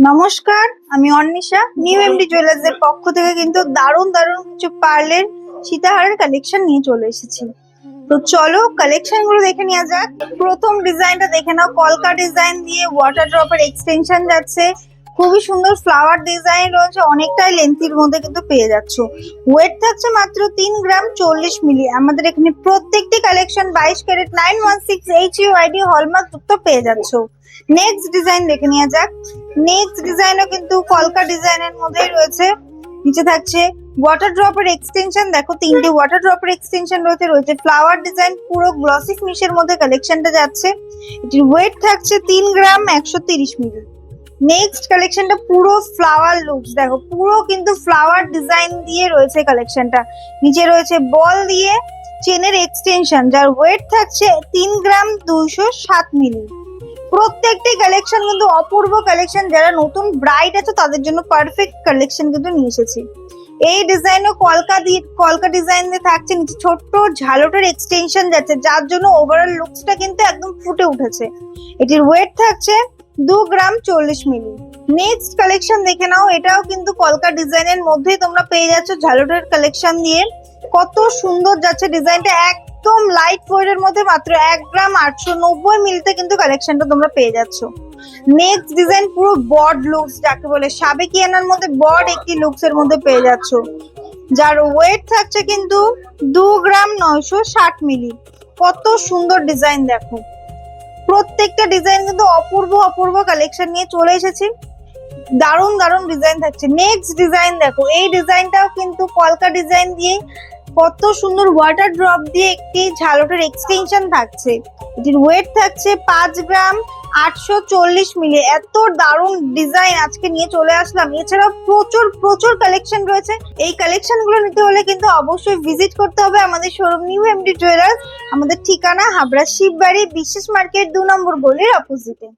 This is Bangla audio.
নমস্কার, আমি অর্নিশা। নিউ এমডি জুয়েলার্স এর পক্ষ থেকে কিন্তু দারুণ দারুণ কিছু পার্লের সীতাহারের কালেকশন নিয়ে চলে এসেছি। তো চলো কালেকশন গুলো দেখে নেওয়া যাক। প্রথম ডিজাইনটা দেখে নাও, কলকা ডিজাইন দিয়ে ওয়াটার ড্রপের এক্সটেনশন যাচ্ছে। খুবই সুন্দর ফ্লাওয়ার ডিজাইন রয়েছে, অনেকটাই লেন্থির মধ্যে কিন্তু পেয়ে যাচ্ছ। ওয়েট থাকছে মাত্র 3 গ্রাম 40 মিলি। আমাদের এখানে প্রত্যেকটি কালেকশন 22 ক্যারেট 916 HUID হলমার্ক যুক্ত পেয়ে যাচ্ছ। নেক্সট ডিজাইন দেখে নেওয়া যাক। নেক্সট ডিজাইনও কিন্তু কলকা ডিজাইনের মধ্যেই রয়েছে। নিচে থাকছে ওয়াটার ড্রপের এক্সটেনশন। দেখো, 3টে ওয়াটার ড্রপের এক্সটেনশন রয়েছে ফ্লাওয়ার ডিজাইন, পুরো গ্লসি ফিনিশের মধ্যে কালেকশনটা যাচ্ছে। এটির ওয়েট থাকছে 3 গ্রাম 130 মিলি। নেক্সট কালেকশনটা পুরো ফ্লাওয়ার লুকস। দেখো, পুরো কিন্তু ফ্লাওয়ার ডিজাইন দিয়ে রয়েছে কালেকশনটা। নিচে রয়েছে বল দিয়ে চেনের এক্সটেনশন, যার ওয়েট থাকছে 3 গ্রাম 207 মিলি। প্রত্যেকটি কালেকশন কিন্তু অপূর্ব কালেকশন। যারা নতুন ব্রাইড আছে তাদের জন্য পারফেক্ট কালেকশন কিন্তু নিয়ে এসেছি। এই ডিজাইনও কলকা ডিজাইন দিয়ে থাকছে। নিচে ছোট্ট ঝালটের এক্সটেনশন যাচ্ছে, যার জন্য ওভারঅল লুকসটা কিন্তু একদম ফুটে উঠেছে। এটির ওয়েট থাকছে 2 গ্রাম 40 মিলি। নেক্সট কালেকশন দেখে নাও। এটাও কিন্তু কলকা ডিজাইনের মধ্যেই তোমরা পেয়ে যাচ্ছ ঝালটের কালেকশন দিয়ে। কত সুন্দর যাচ্ছে ডিজাইনটা, একদম লাইট ওয়েট এর মধ্যে মাত্র 1 গ্রাম 890 মিলিতে কিন্তু কালেকশনটা তোমরা পেয়ে যাচ্ছ। নেক্সট ডিজাইন পুরো বড লুকস, যাকে বলে সাবেকিয়ানার মধ্যে বড একটি লুকস এর মধ্যে পেয়ে যাচ্ছ, যার ওয়েট থাকছে কিন্তু 2 গ্রাম 960 মিলি। কত সুন্দর ডিজাইন দেখো। প্রত্যেকটা ডিজাইন কিন্তু অপূর্ব অপূর্ব কালেকশন নিয়ে চলে এসেছি। দারুণ দারুণ ডিজাইন থাকছে। নেক্সট ডিজাইন দেখো, এই ডিজাইনটাও কিন্তু কলকা ডিজাইন দিয়ে কত সুন্দর ওয়াটার ড্রপ দিয়ে একটি ঝালটের এক্সটেনশন থাকছে। এটির ওয়েট থাকছে 5 গ্রাম 840 মিলি। এত দারুণ ডিজাইন আজকে নিয়ে চলে আসলাম। এছাড়াও প্রচুর প্রচুর কালেকশন রয়েছে। এই কালেকশন গুলো নিতে হলে কিন্তু অবশ্যই ভিজিট করতে হবে আমাদের শোরুম নিউ এমডি জুয়েলার্স। আমাদের ঠিকানা হাবড়া শিববাড়ি বিশ্বাস মার্কেট 2 নম্বর গলির অপোজিটে।